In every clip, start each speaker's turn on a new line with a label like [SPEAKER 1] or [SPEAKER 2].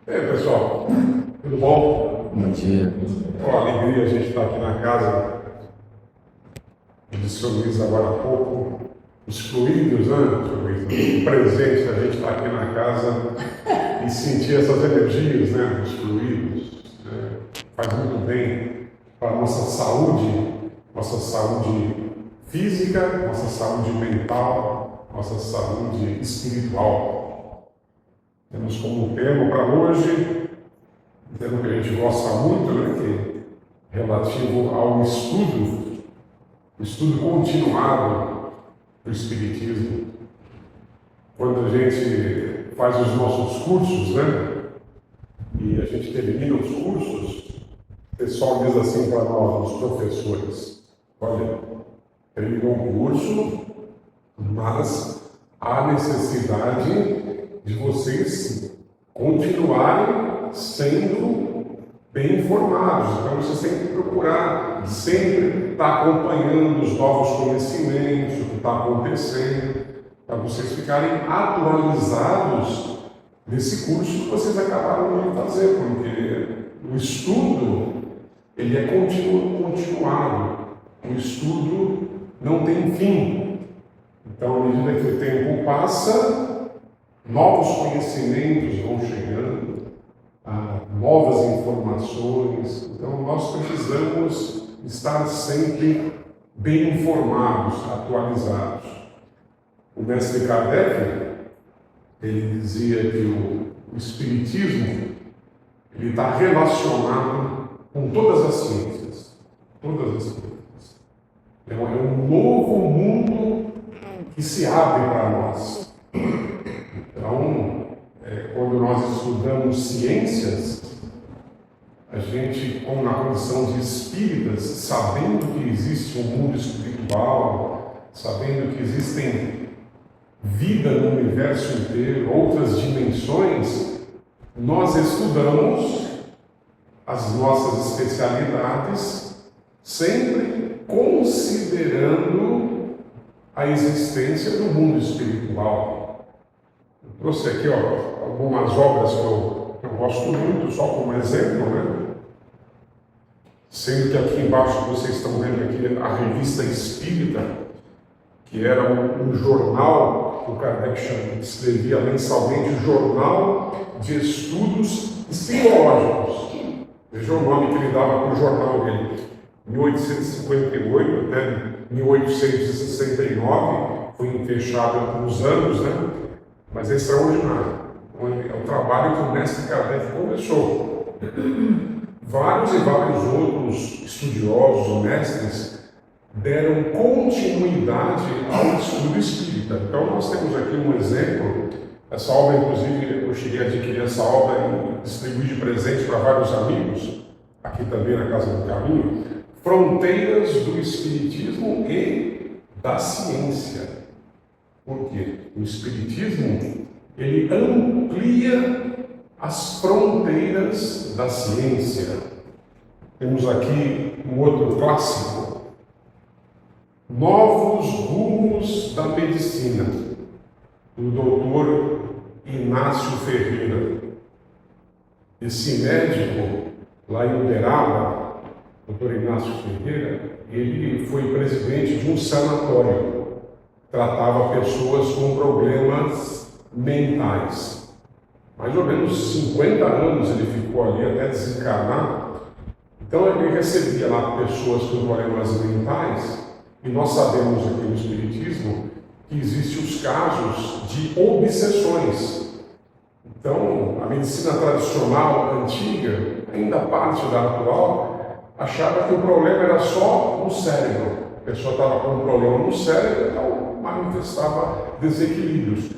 [SPEAKER 1] E aí, pessoal, tudo bom?
[SPEAKER 2] Bom dia.
[SPEAKER 1] Com alegria a gente está aqui na casa do Sr. Luiz agora há pouco, excluídos, né, Sr. Luiz? O presente da gente estar aqui na casa e sentir essas energias, né, dos fluidos, né? Faz muito bem para a nossa saúde física, nossa saúde mental, nossa saúde espiritual. Temos como tema para hoje tema que a gente gosta muito, né, que é relativo ao estudo continuado do Espiritismo. Quando a gente faz os nossos cursos, né, e a gente termina os cursos, o pessoal diz assim para nós, os professores: olha, terminou o curso, mas há necessidade de vocês continuarem sendo bem informados. Então vocês têm que procurar sempre estar acompanhando os novos conhecimentos, o que está acontecendo, para vocês ficarem atualizados desse curso que vocês acabaram de fazer, porque o estudo ele é continuado. O estudo não tem fim. Então, à medida que o tempo passa, novos conhecimentos vão chegando, novas informações. Então, nós precisamos estar sempre bem informados, atualizados. O mestre Kardec, ele dizia que o Espiritismo ele está relacionado com todas as ciências. Todas as ciências. É um novo mundo que se abre para nós. Então, quando nós estudamos ciências, a gente, como na condição de espíritas, sabendo que existe um mundo espiritual, sabendo que existem vida no universo inteiro, outras dimensões, nós estudamos as nossas especialidades sempre considerando a existência do mundo espiritual. Eu trouxe aqui algumas obras que eu gosto muito, só como exemplo, né? Sendo que aqui embaixo vocês estão vendo aqui a Revista Espírita, que era um jornal que o Kardec escrevia mensalmente, o Jornal de Estudos Psicológicos. Veja o nome que ele dava para o jornal dele. 1858 até 1869, foi fechado alguns anos, né? Mas é extraordinário. É o trabalho que o mestre Kardec começou. Vários e vários outros estudiosos, mestres, deram continuidade ao estudo espírita. Então nós temos aqui um exemplo. Essa obra, inclusive, eu cheguei a adquirir essa obra e distribuí de presente para vários amigos, aqui também na Casa do Caminho. Fronteiras do Espiritismo e da Ciência. Por quê? O Espiritismo, ele amplia as fronteiras da ciência. Temos aqui um outro clássico, Novos Rumos da Medicina, do doutor Inácio Ferreira. Esse médico, lá em Uberaba, Dr. Inácio Ferreira, ele foi presidente de um sanatório, tratava pessoas com problemas mentais. Mais ou menos 50 anos ele ficou ali até desencarnar. Então ele recebia lá pessoas com problemas mentais, e nós sabemos aqui no Espiritismo que existem os casos de obsessões. Então, a medicina tradicional antiga, ainda parte da atual, achava que o problema era só no cérebro. A pessoa estava com um problema no cérebro, então manifestava desequilíbrios.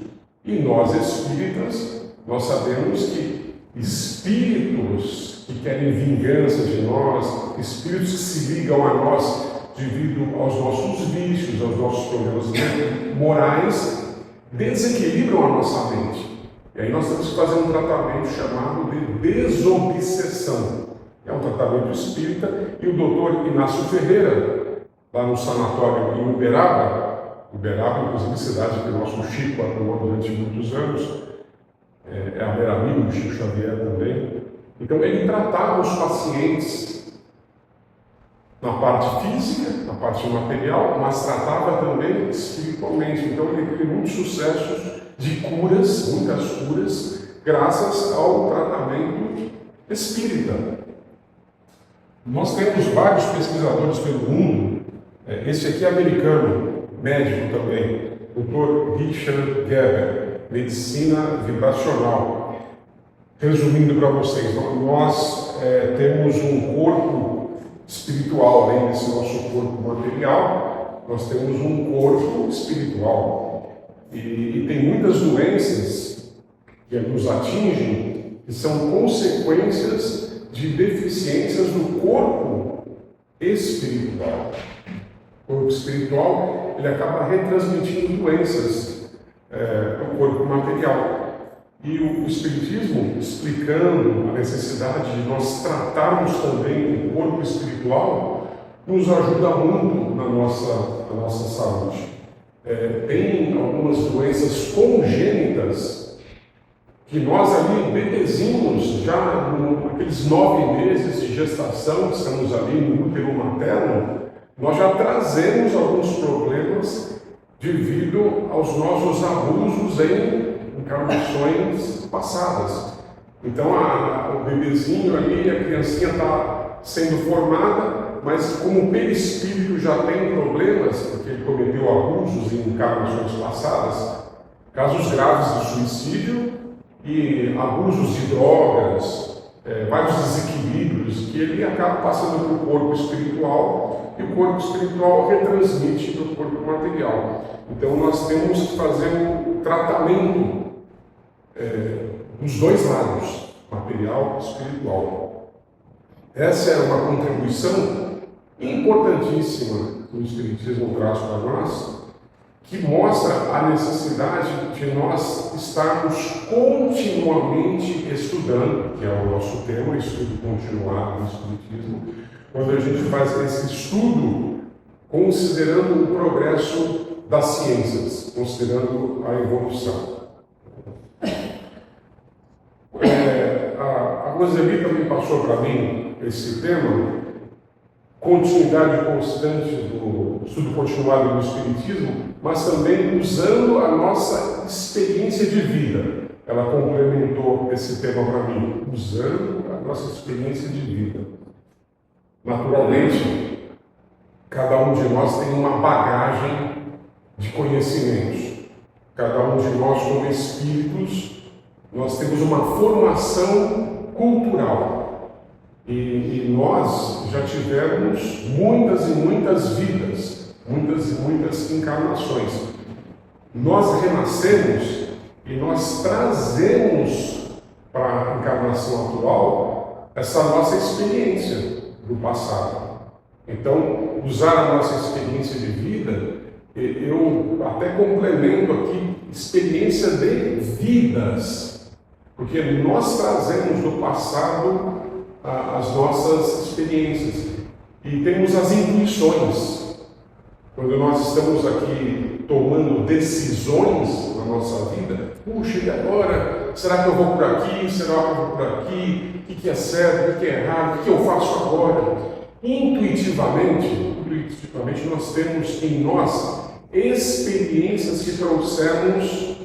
[SPEAKER 1] E nós espíritas, nós sabemos que espíritos que querem vingança de nós, espíritos que se ligam a nós devido aos nossos vícios, aos nossos problemas morais, desequilibram a nossa mente. E aí nós temos que fazer um tratamento chamado de desobsessão. É um tratamento espírita, e o doutor Inácio Ferreira, lá no sanatório em Uberaba, inclusive cidade que o nosso Chico atuou durante muitos anos, era meu amigo do Chico Xavier também. Então ele tratava os pacientes na parte física, na parte material, mas tratava também espiritualmente. Então ele teve muitos sucessos de curas, muitas curas, graças ao tratamento espírita. Nós temos vários pesquisadores pelo mundo. Esse aqui é americano, médico também, Dr. Richard Geber, medicina vibracional. Resumindo para vocês, nós temos um corpo espiritual, além desse nosso corpo material, nós temos um corpo espiritual. E tem muitas doenças que nos atingem que são consequências de deficiências do corpo espiritual. O corpo espiritual, ele acaba retransmitindo doenças no corpo material. E o Espiritismo, explicando a necessidade de nós tratarmos também o corpo espiritual, nos ajuda muito na nossa saúde. Tem algumas doenças congênitas que nós ali, bebezinhos, já naqueles 9 meses de gestação, que estamos ali no útero materno, nós já trazemos alguns problemas devido aos nossos abusos em encarnações passadas. Então o bebezinho ali, a criancinha está sendo formada, mas como o perispírito já tem problemas, porque ele cometeu abusos em encarnações passadas, casos graves de suicídio e abusos de drogas, vários desequilíbrios, que ele acaba passando para o corpo espiritual, e o corpo espiritual retransmite para o corpo material. Então nós temos que fazer um tratamento dos dois lados, material e espiritual. Essa é uma contribuição importantíssima que o Espiritismo traz para nós, que mostra a necessidade de nós estarmos continuamente estudando, que é o nosso tema, estudo continuado no Espiritismo, quando a gente faz esse estudo considerando o progresso das ciências, considerando a evolução. A Roseli também passou para mim esse tema, continuidade constante do estudo continuado do Espiritismo, mas também usando a nossa experiência de vida. Ela complementou esse tema para mim, usando a nossa experiência de vida. Naturalmente, cada um de nós tem uma bagagem de conhecimentos. Cada um de nós, como espíritos, nós temos uma formação cultural. E nós já tivemos muitas e muitas vidas, muitas e muitas encarnações. Nós renascemos e nós trazemos para a encarnação atual essa nossa experiência do passado. Então, usar a nossa experiência de vida, eu até complemento aqui, experiência de vidas, porque nós trazemos do passado as nossas experiências e temos as intuições. Quando nós estamos aqui tomando decisões na nossa vida, puxa, e agora? Será que eu vou por aqui? Será que eu vou por aqui? O que é certo? O que é errado? O que eu faço agora? Intuitivamente, nós temos em nós experiências que trouxemos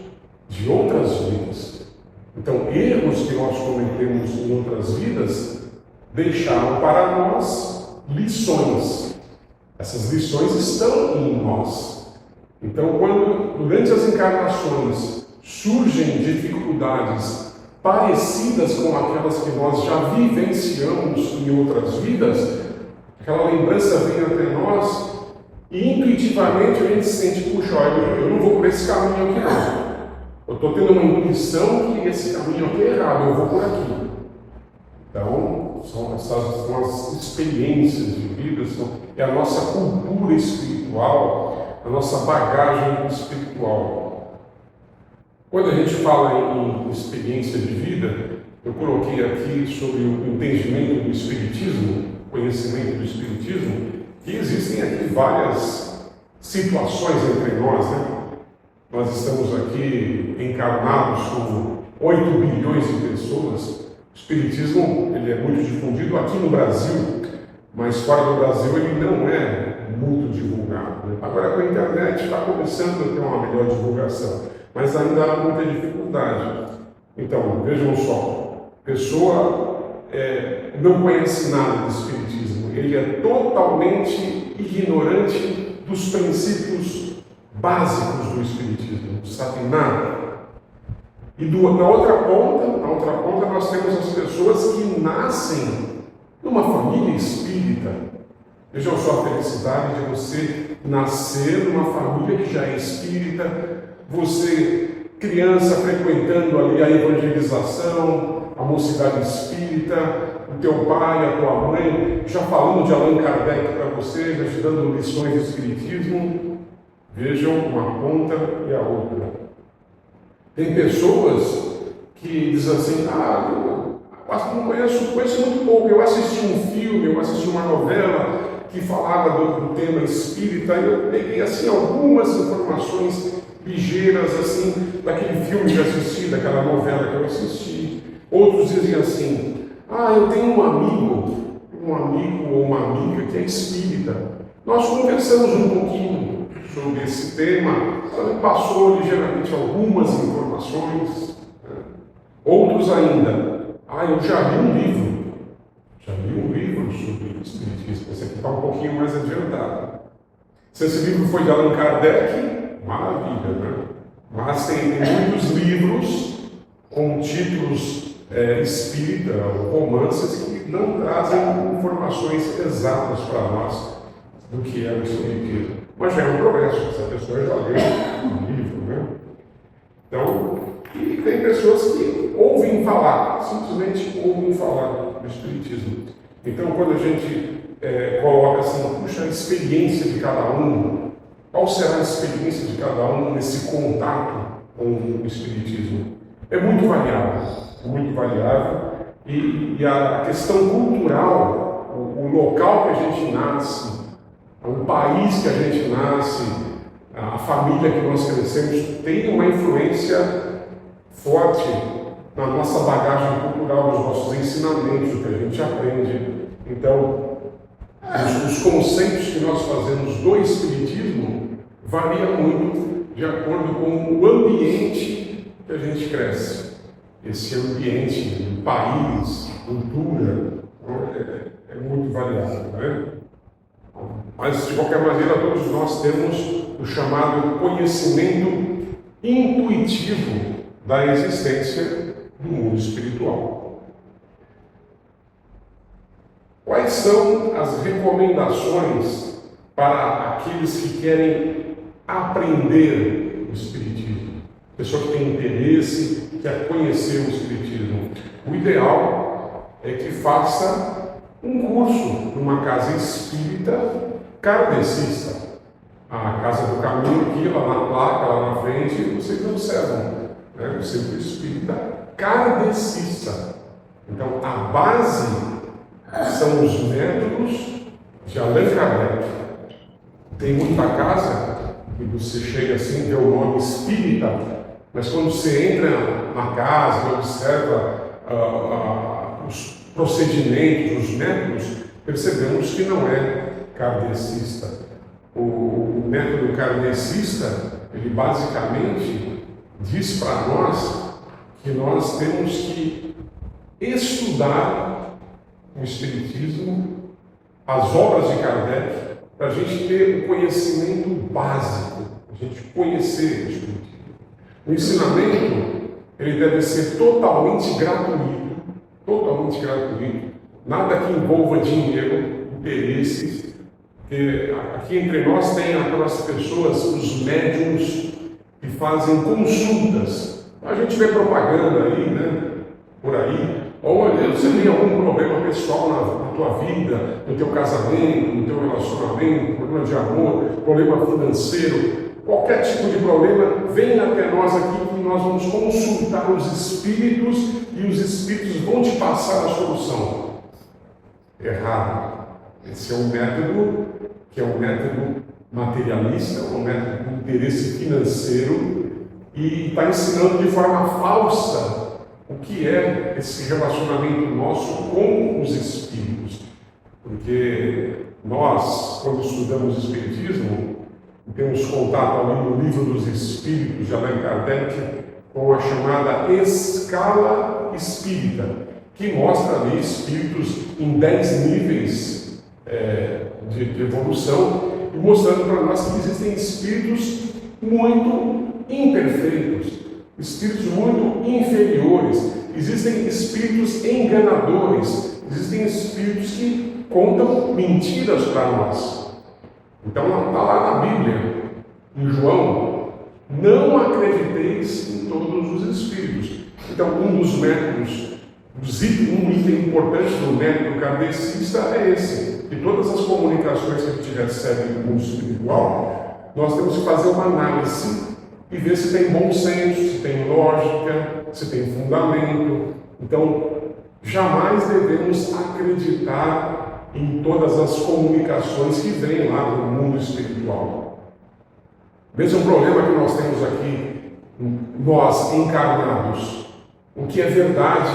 [SPEAKER 1] de outras vidas. Então, erros que nós cometemos em outras vidas deixaram para nós lições. Essas lições estão em nós. Então, quando durante as encarnações surgem dificuldades parecidas com aquelas que nós já vivenciamos em outras vidas, aquela lembrança vem até nós e intuitivamente a gente sente, puxa, olha, eu não vou por esse caminho aqui não. Eu estou tendo uma intuição que esse caminho aqui é errado, eu vou por aqui. Então, são as experiências de vida, é a nossa cultura espiritual, a nossa bagagem espiritual. Quando a gente fala em experiência de vida, eu coloquei aqui sobre o entendimento do Espiritismo, conhecimento do Espiritismo, que existem aqui várias situações entre nós, né? Nós estamos aqui encarnados 8 bilhões de pessoas. O espiritismo ele é muito difundido aqui no Brasil, mas fora do Brasil ele não é muito divulgado, né? Agora com a internet está começando a ter uma melhor divulgação, mas ainda há muita dificuldade. Então, vejam só, a pessoa não conhece nada do espiritismo, ele é totalmente ignorante dos princípios básicos do espiritismo, não sabe nada. E na outra ponta nós temos as pessoas que nascem numa família espírita. Vejam só a felicidade de você nascer numa família que já é espírita, você, criança, frequentando ali a evangelização, a mocidade espírita, o teu pai, a tua mãe, já falando de Allan Kardec para você, já te dando lições de espiritismo. Vejam uma ponta e a outra. Tem pessoas que dizem assim, eu não conheço muito pouco, eu assisti um filme, eu assisti uma novela que falava do tema espírita, e eu peguei assim algumas informações ligeiras assim, daquele filme que eu assisti, daquela novela que eu assisti. Outros dizem assim, eu tenho um amigo ou uma amiga que é espírita. Nós conversamos um pouquinho sobre esse tema, ela me passou ligeiramente algumas informações. Outros ainda, eu já li um livro sobre espiritismo, esse aqui está um pouquinho mais adiantado. Se esse livro foi de Allan Kardec, maravilha, né? Mas tem muitos livros com títulos espírita, romances, que não trazem informações exatas para nós do que é o espiritismo. Mas já é um progresso, essa pessoa já leu um livro, né? Então, e tem pessoas que ouvem falar, simplesmente ouvem falar do espiritismo. Então, quando a gente coloca assim, puxa, a experiência de cada um, qual será a experiência de cada um nesse contato com o espiritismo? É muito variável, e a questão cultural, o local que a gente nasce, o país que a gente nasce, a família que nós crescemos, tem uma influência forte na nossa bagagem cultural, nos nossos ensinamentos, o que a gente aprende. Então, os conceitos que nós fazemos do espiritismo variam muito de acordo com o ambiente que a gente cresce. Esse ambiente, o país, cultura, é muito variável, né? Mas, de qualquer maneira, todos nós temos o chamado conhecimento intuitivo da existência do mundo espiritual. Quais são as recomendações para aqueles que querem aprender o espiritismo? Pessoa que tem interesse, quer conhecer o espiritismo. O ideal é que faça um curso numa casa espírita kardecista. A Casa do Caminho, aqui, lá na placa, lá na frente, vocês observam, né? O Centro Espírita Kardecista. Então, a base são os métodos de Allan Kardec. Tem muita casa que você chega assim, vê o nome espírita, mas quando você entra na casa e observa os procedimentos, os métodos, percebemos que não é kardecista. O método kardecista, ele basicamente diz para nós que nós temos que estudar o espiritismo, as obras de Kardec, para a gente ter o conhecimento básico, a gente conhecer o espiritismo. O ensinamento, ele deve ser totalmente gratuito, nada que envolva dinheiro, interesses. Porque aqui entre nós tem aquelas pessoas, os médiums, que fazem consultas. A gente vê propaganda aí, né? Por aí. Olha, você tem algum problema pessoal na tua vida, no teu casamento, no teu relacionamento, problema de amor, problema financeiro, qualquer tipo de problema, vem até nós aqui que nós vamos consultar os espíritos e os espíritos vão te passar a solução. Errado. Esse é um método que é um método materialista, um método de interesse financeiro e está ensinando de forma falsa o que é esse relacionamento nosso com os espíritos. Porque nós, quando estudamos Espiritismo, temos contato ali no Livro dos Espíritos de Allan Kardec com a chamada escala espírita, que mostra ali espíritos em 10 níveis de evolução, e mostrando para nós que existem espíritos muito imperfeitos, espíritos muito inferiores, existem espíritos enganadores, existem espíritos que contam mentiras para nós. Então está lá na Bíblia, em João, não acrediteis em todos os espíritos. Então um dos métodos, um item importante do método kardecista é esse, que todas as comunicações que a gente recebe no mundo espiritual, nós temos que fazer uma análise e ver se tem bom senso, se tem lógica, se tem fundamento. Então, jamais devemos acreditar em todas as comunicações que vêm lá do mundo espiritual. Mesmo problema que nós temos aqui, nós encarnados, o que é verdade,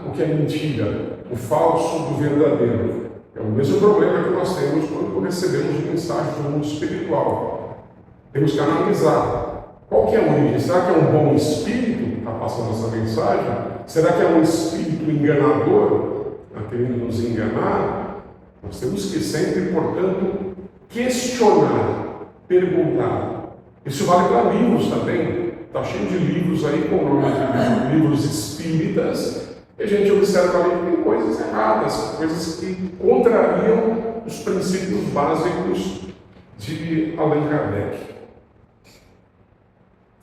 [SPEAKER 1] o que é mentira, o falso do verdadeiro. É o mesmo problema que nós temos quando recebemos mensagem do mundo espiritual. Temos que analisar. Qual que é a origem? Será que é um bom espírito que está passando essa mensagem? Será que é um espírito enganador, querendo nos enganar? Nós temos que sempre, portanto, questionar, perguntar. Isso vale para livros também. Está cheio de livros aí com nome de livros espíritas, e a gente observa ali que tem coisas erradas, coisas que contrariam os princípios básicos de Allan Kardec.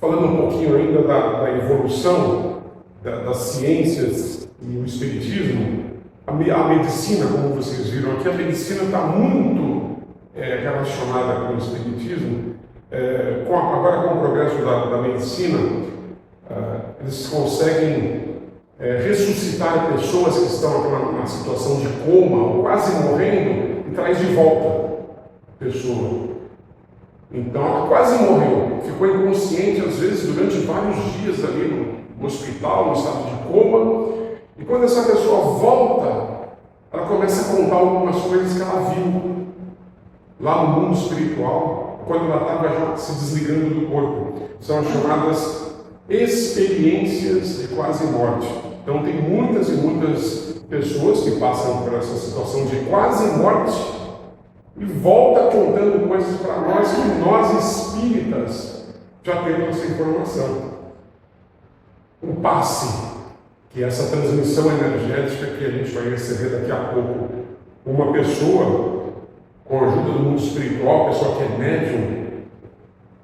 [SPEAKER 1] Falando um pouquinho ainda da evolução das ciências e o espiritismo, a medicina, como vocês viram aqui, a medicina está muito relacionada com o espiritismo. Agora com o progresso da medicina, eles conseguem ressuscitar pessoas que estão numa situação de coma ou quase morrendo e traz de volta a pessoa. Então ela quase morreu, ficou inconsciente às vezes durante vários dias ali no hospital, no estado de coma, e quando essa pessoa volta, ela começa a contar algumas coisas que ela viu lá no mundo espiritual, quando ela estava já se desligando do corpo. São as chamadas experiências de quase morte. Então tem muitas e muitas pessoas que passam por essa situação de quase morte e volta contando coisas para nós que nós espíritas já temos essa informação. O passe, que é essa transmissão energética que a gente vai receber daqui a pouco. Uma pessoa, com a ajuda do mundo espiritual, a pessoa que é médium,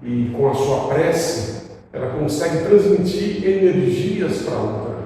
[SPEAKER 1] e com a sua prece, ela consegue transmitir energias para outra.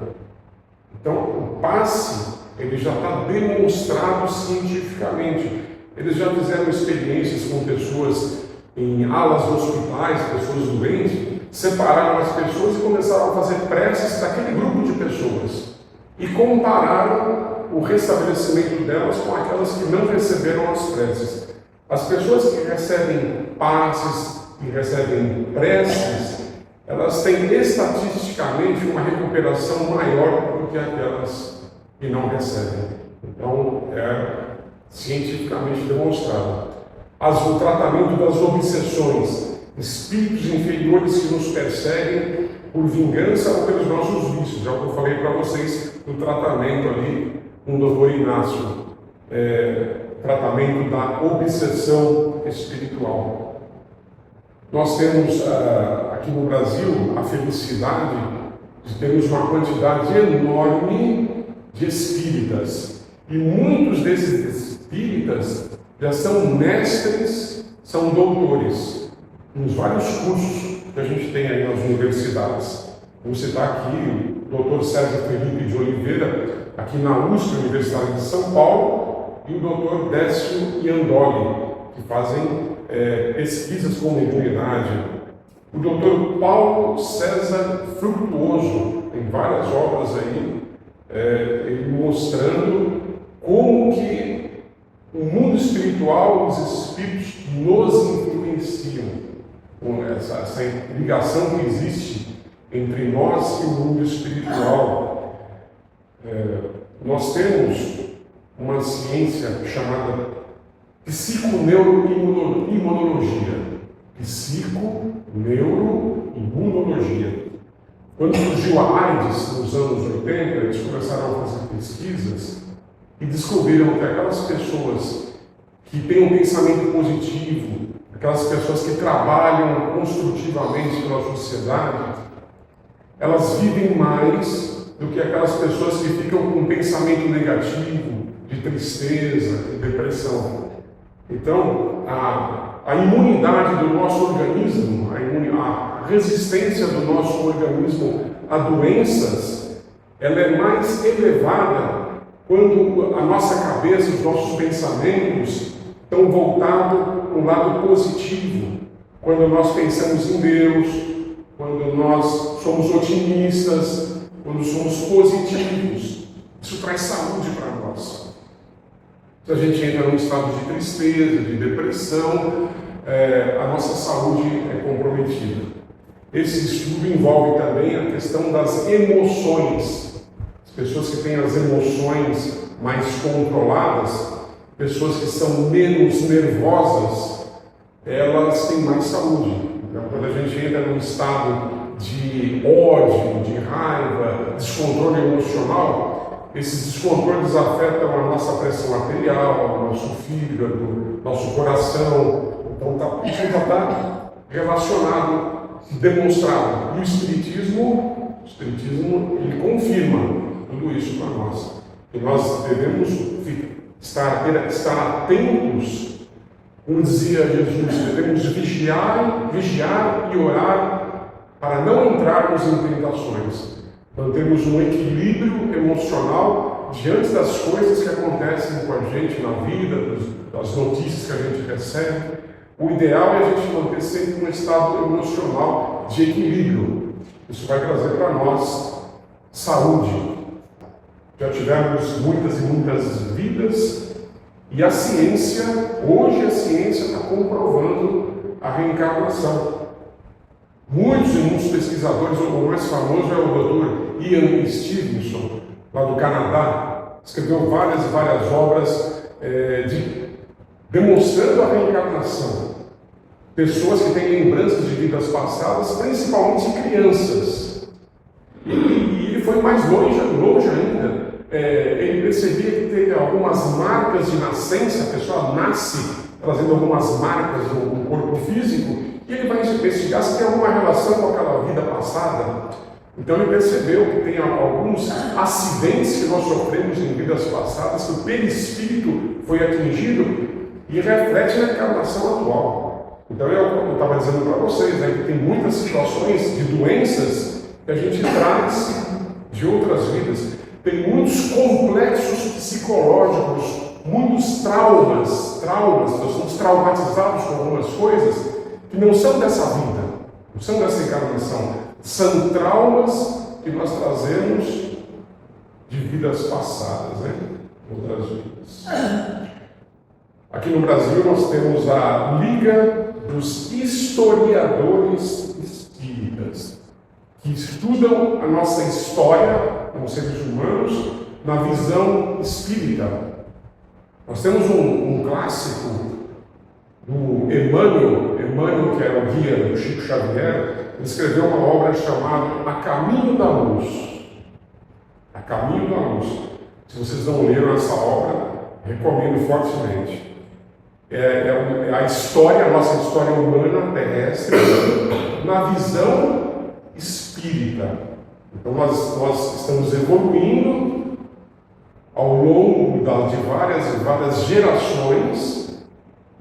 [SPEAKER 1] Então, o passe, ele já está demonstrado cientificamente. Eles já fizeram experiências com pessoas em alas de hospitais, pessoas doentes, separaram as pessoas e começaram a fazer preces daquele grupo de pessoas e compararam o restabelecimento delas com aquelas que não receberam as preces. As pessoas que recebem passes e recebem preces, elas têm estatisticamente uma recuperação maior do que aquelas que não recebem. Então, é cientificamente demonstrado. O tratamento das obsessões, espíritos inferiores que nos perseguem por vingança ou pelos nossos vícios. É o que eu falei para vocês no tratamento ali com o Dr. Inácio. Tratamento da obsessão espiritual. Nós temos aqui no Brasil a felicidade de termos uma quantidade enorme de espíritas. E muitos desses espíritas já são mestres, são doutores, nos vários cursos que a gente tem aí nas universidades. Vou citar aqui o Dr. César Felipe de Oliveira, aqui na USP, Universidade de São Paulo, e o Dr. Décio Iandoli, que fazem pesquisas com mediunidade. O Dr. Paulo César Frutuoso, tem várias obras aí, ele mostrando como que o mundo espiritual, os espíritos nos influenciam, com essa ligação que existe entre nós e o mundo espiritual. Nós temos uma ciência chamada psiconeuroimunologia. Psiconeuroimunologia. Quando surgiu a AIDS nos anos 80, eles começaram a fazer pesquisas e descobriram que aquelas pessoas que têm um pensamento positivo, aquelas pessoas que trabalham construtivamente pela sociedade, elas vivem mais do que aquelas pessoas que ficam com um pensamento negativo, de tristeza, de depressão. Então, a imunidade do nosso organismo, a resistência do nosso organismo a doenças, ela é mais elevada quando a nossa cabeça, os nossos pensamentos estão voltados para um lado positivo. Quando nós pensamos em Deus, quando nós somos otimistas, quando somos positivos, isso traz saúde para nós. Se a gente entra num estado de tristeza, de depressão, a nossa saúde é comprometida. Esse estudo envolve também a questão das emoções. As pessoas que têm as emoções mais controladas, pessoas que são menos nervosas, elas têm mais saúde. Então, quando a gente entra num estado de ódio, de raiva, descontrole emocional, esses descontroles afetam a nossa pressão arterial, o nosso fígado, nosso coração. Então, isso já está relacionado, demonstrado. E o Espiritismo ele confirma tudo isso para nós. E nós devemos estar atentos, como dizia Jesus, devemos vigiar e orar para não entrarmos em tentações. Mantemos um equilíbrio emocional diante das coisas que acontecem com a gente na vida, das notícias que a gente recebe. O ideal é a gente manter sempre um estado emocional de equilíbrio. Isso vai trazer para nós saúde. Já tivemos muitas e muitas vidas e hoje a ciência está comprovando a reencarnação. Muitos e muitos pesquisadores, o mais famoso é o Dr. Ian Stevenson, lá do Canadá, escreveu várias obras demonstrando a reencarnação. Pessoas que têm lembranças de vidas passadas, principalmente crianças. E ele foi mais longe ainda. Ele percebia que teve algumas marcas de nascença, a pessoa nasce trazendo algumas marcas no corpo físico, e ele vai investigar se tem alguma relação com aquela vida passada. Então ele percebeu que tem alguns acidentes que nós sofremos em vidas passadas, que o perispírito foi atingido e reflete na encarnação atual. Então eu estava dizendo para vocês, que tem muitas situações de doenças que a gente traz de outras vidas. Tem muitos complexos psicológicos, muitos traumas, nós somos traumatizados com algumas coisas que não são dessa vida, não são dessa encarnação, são traumas que nós trazemos de vidas passadas, outras vidas. Aqui no Brasil nós temos a Liga dos Historiadores Espíritas, que estudam a nossa história como seres humanos na visão espírita. Nós temos um clássico do Emmanuel, que era o guia do Chico Xavier. Ele escreveu uma obra chamada A Caminho da Luz. A Caminho da Luz. Se vocês não leram essa obra, recomendo fortemente. A nossa história humana terrestre na visão espírita. Então nós estamos evoluindo ao longo de várias gerações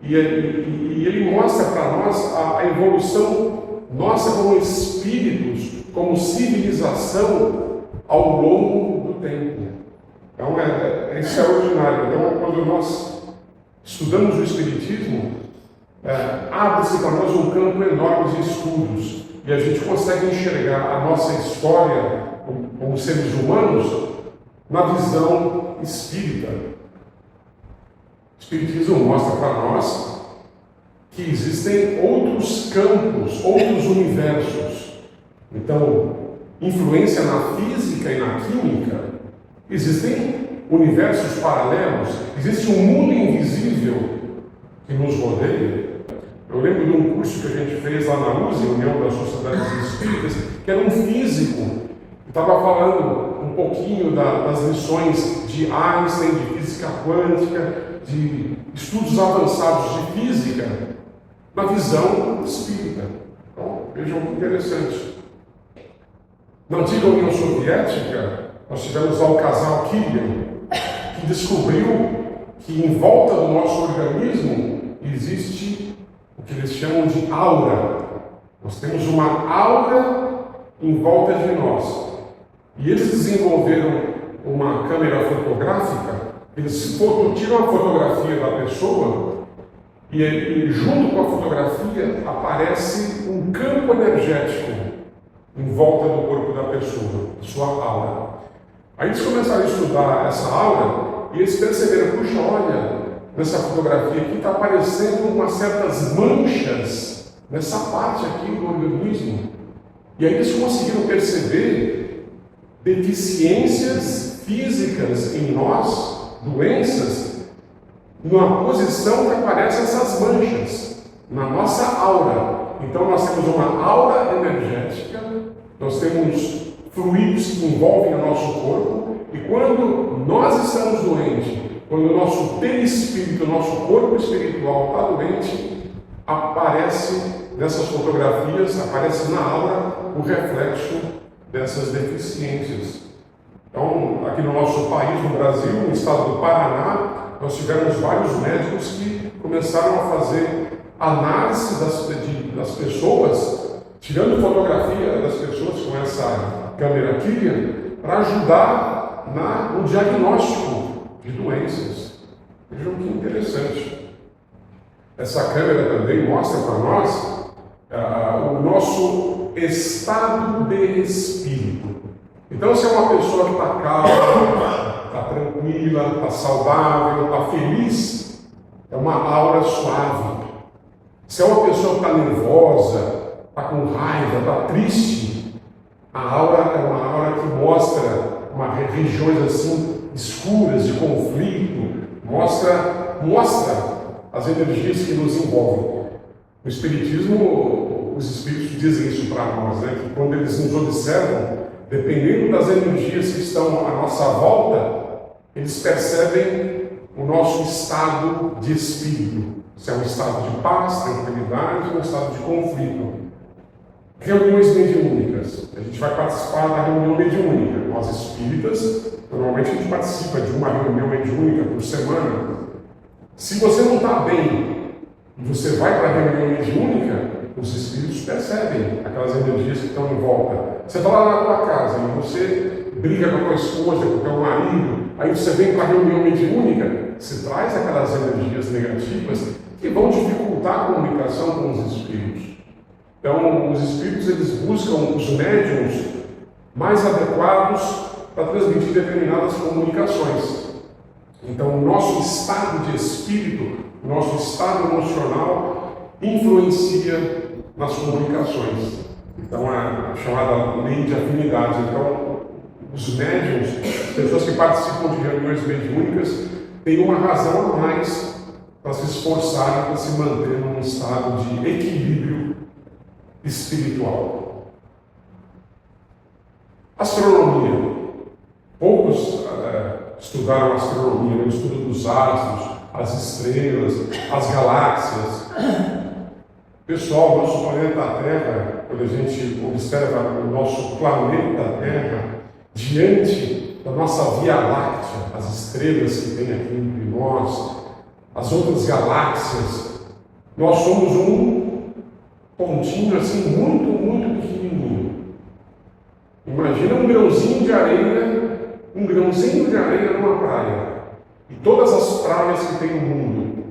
[SPEAKER 1] e ele mostra para nós a evolução nossa como espíritos, como civilização ao longo do tempo. Então é extraordinário. Então quando nós estudamos o Espiritismo, abre-se para nós um campo enorme de estudos e a gente consegue enxergar a nossa história como seres humanos na visão espírita. O Espiritismo mostra para nós que existem outros campos, outros universos. Então, influência na física e na química Existem universos paralelos, existe um mundo invisível que nos rodeia. Eu lembro de um curso que a gente fez lá na USE, União das Sociedades Espíritas, que era um físico, que estava falando um pouquinho das lições de Einstein, de física quântica, de estudos avançados de física, na visão espírita. Então, vejam que interessante. Na antiga União Soviética, nós tivemos lá o casal Killian, que descobriu que em volta do nosso organismo existe o que eles chamam de aura. Nós temos uma aura em volta de nós. E eles desenvolveram uma câmera fotográfica, eles tiram a fotografia da pessoa e junto com a fotografia aparece um campo energético em volta do corpo da pessoa, sua aura. Aí eles começaram a estudar essa aura e eles perceberam, puxa, olha, nessa fotografia aqui está aparecendo umas certas manchas nessa parte aqui do organismo. E aí eles conseguiram perceber deficiências físicas em nós, doenças, numa posição que aparecem essas manchas, na nossa aura. Então nós temos uma aura energética, nós temos fluidos que envolvem o nosso corpo, e quando nós estamos doentes, quando o nosso perispírito, o nosso corpo espiritual está doente, aparece nessas fotografias, aparece na aura o reflexo dessas deficiências. Então, aqui no nosso país, no Brasil, no estado do Paraná, nós tivemos vários médicos que começaram a fazer análise das pessoas, tirando fotografia das pessoas com essa câmera Killian, para ajudar no diagnóstico de doenças. Vejam que interessante. Essa câmera também mostra para nós o nosso estado de espírito. Então, se é uma pessoa que está calma, está tranquila, está saudável, está feliz, é uma aura suave. Se é uma pessoa que está nervosa, está com raiva, está triste, a aura é uma aura que mostra regiões assim escuras de conflito, mostra as energias que nos envolvem. No Espiritismo, os Espíritos dizem isso para nós, né? Que quando eles nos observam, dependendo das energias que estão à nossa volta, eles percebem o nosso estado de espírito. Se é um estado de paz, tranquilidade, ou um estado de conflito. Reuniões mediúnicas. A gente vai participar da reunião mediúnica. Nós espíritas, normalmente a gente participa de uma reunião mediúnica por semana. Se você não está bem e você vai para a reunião mediúnica, os espíritos percebem aquelas energias que estão em volta. Você está lá na tua casa e você briga com a tua esposa, com o teu marido, aí você vem para a reunião mediúnica, você traz aquelas energias negativas que vão dificultar a comunicação com os espíritos. Então, os espíritos, eles buscam os médiuns mais adequados para transmitir determinadas comunicações. Então, o nosso estado de espírito, o nosso estado emocional influencia nas comunicações. Então, a chamada lei de afinidade. Então, os médiuns, as pessoas que participam de reuniões mediúnicas, têm uma razão a mais para se esforçarem para se manter num estado de equilíbrio espiritual. Astronomia. Poucos estudaram astronomia, o estudo dos astros, as estrelas, as galáxias. Pessoal, nosso planeta Terra, quando a gente observa o nosso planeta Terra, diante da nossa Via Láctea, as estrelas que tem aqui entre nós, as outras galáxias, nós somos um pontinho assim, muito, muito pequenininho. Imagina um grãozinho de areia numa praia. E todas as praias que tem no mundo.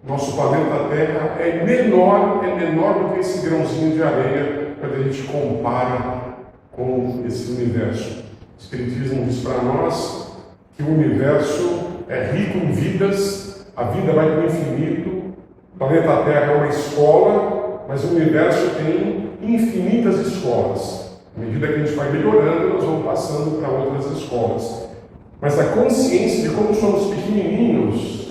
[SPEAKER 1] Nosso planeta Terra é menor do que esse grãozinho de areia quando a gente compara com esse universo. O Espiritismo diz para nós que o universo é rico em vidas, a vida vai para o infinito, o planeta Terra é uma escola, mas o universo tem infinitas escolas. À medida que a gente vai melhorando, nós vamos passando para outras escolas. mas a consciência de como somos pequenininhos,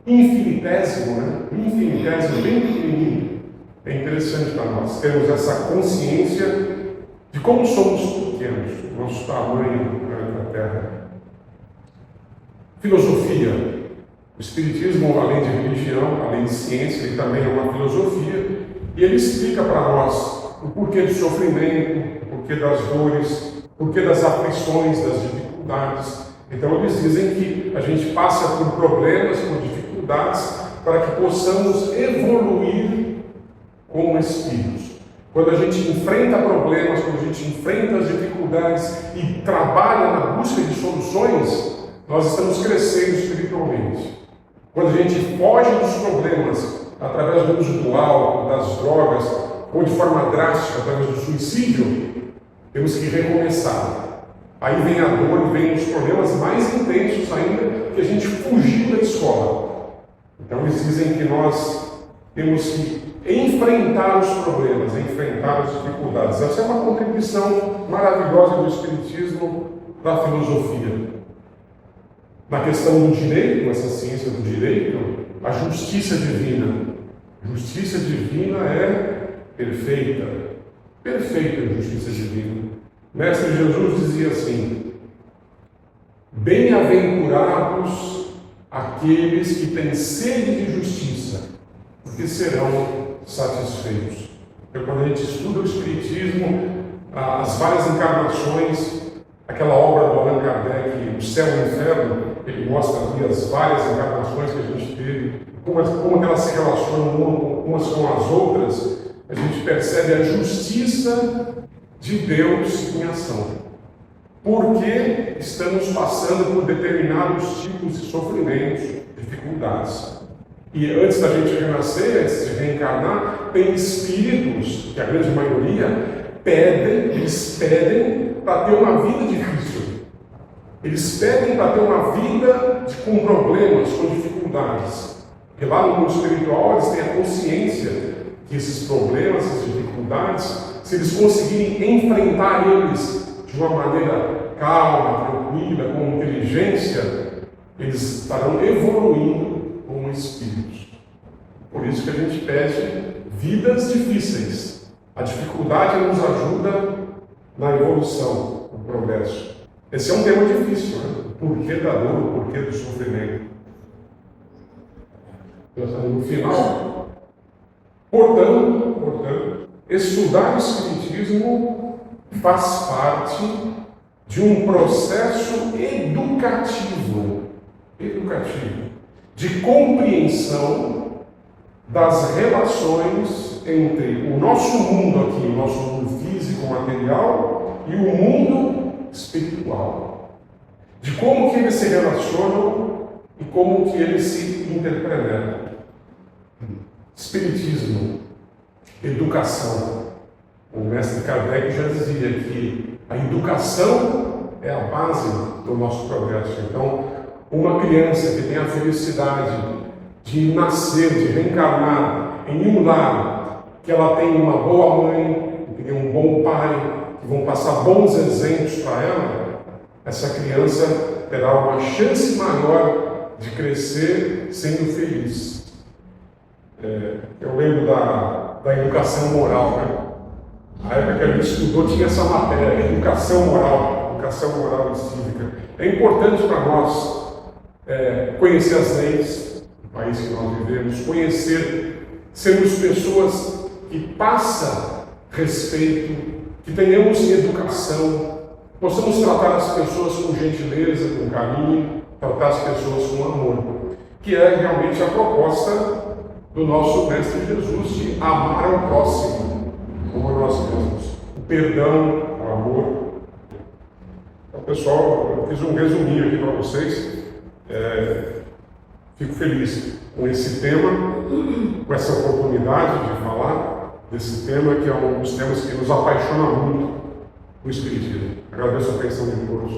[SPEAKER 1] infinitésimo, né? Infinitésimo, bem pequenininho. É interessante para nós termos essa consciência de como somos pequenos, nosso tamanho na Terra. Filosofia. O Espiritismo, além de religião, além de ciência, ele também é uma filosofia, e ele explica para nós o porquê do sofrimento, o porquê das dores, o porquê das aflições, das dificuldades. Então eles dizem que a gente passa por problemas, por dificuldades, para que possamos evoluir como espíritos. Quando a gente enfrenta problemas, quando a gente enfrenta as dificuldades e trabalha na busca de soluções, nós estamos crescendo espiritualmente. Quando a gente foge dos problemas através do uso do álcool, das drogas, ou de forma drástica através do suicídio, temos que recomeçar. Aí vem a dor, vem os problemas mais intensos ainda, que a gente fugiu da escola. Então eles dizem que nós temos que enfrentar os problemas, enfrentar as dificuldades. Essa é uma contribuição maravilhosa do Espiritismo, da filosofia. Na questão do direito, essa ciência do direito, a justiça divina. Justiça divina é perfeita. Perfeita a justiça divina. Mestre Jesus dizia assim: bem-aventurados aqueles que têm sede de justiça, porque serão satisfeitos. Então, quando a gente estuda o Espiritismo, as várias encarnações, aquela obra do Allan Kardec, O Céu e o Inferno, ele mostra ali as várias encarnações que a gente teve, como elas se relacionam umas com as outras, a gente percebe a justiça de Deus em ação. Porque estamos passando por determinados tipos de sofrimentos, dificuldades. E antes da gente renascer, antes de reencarnar, tem espíritos, que a grande maioria, eles pedem para ter uma vida difícil. Eles pedem para ter uma vida com problemas, com dificuldades. Porque lá no mundo espiritual eles têm a consciência que esses problemas, essas dificuldades, se eles conseguirem enfrentar eles de uma maneira calma, tranquila, com inteligência, eles estarão evoluindo como espíritos. Por isso que a gente pede vidas difíceis. A dificuldade nos ajuda na evolução, no progresso. Esse é um tema difícil, né? O porquê da dor, o porquê do sofrimento. Pensando no final. Portanto, estudar o Espiritismo faz parte de um processo educativo, de compreensão das relações entre o nosso mundo aqui, o nosso mundo físico, material, e o mundo espiritual. De como que eles se relacionam e como que eles se interpretam. Espiritismo, educação. O mestre Kardec já dizia que a educação é a base do nosso progresso. Então, uma criança que tem a felicidade de nascer, de reencarnar em um lar, que ela tem uma boa mãe, que tem um bom pai, que vão passar bons exemplos para ela, essa criança terá uma chance maior de crescer sendo feliz. Eu lembro da educação moral, né? Na época que a gente estudou tinha essa matéria, educação moral e cívica. É importante para nós conhecer as leis do país que nós vivemos, sermos pessoas que passam respeito, que tenhamos educação, possamos tratar as pessoas com gentileza, com carinho, tratar as pessoas com amor, que é realmente a proposta do nosso Mestre Jesus de amar ao próximo como nós mesmos. O perdão, o amor. Então, pessoal, eu fiz um resuminho aqui para vocês. Fico feliz com esse tema, com essa oportunidade de falar desse tema, que é um dos temas que nos apaixona muito, o Espiritismo. Agradeço a atenção de todos.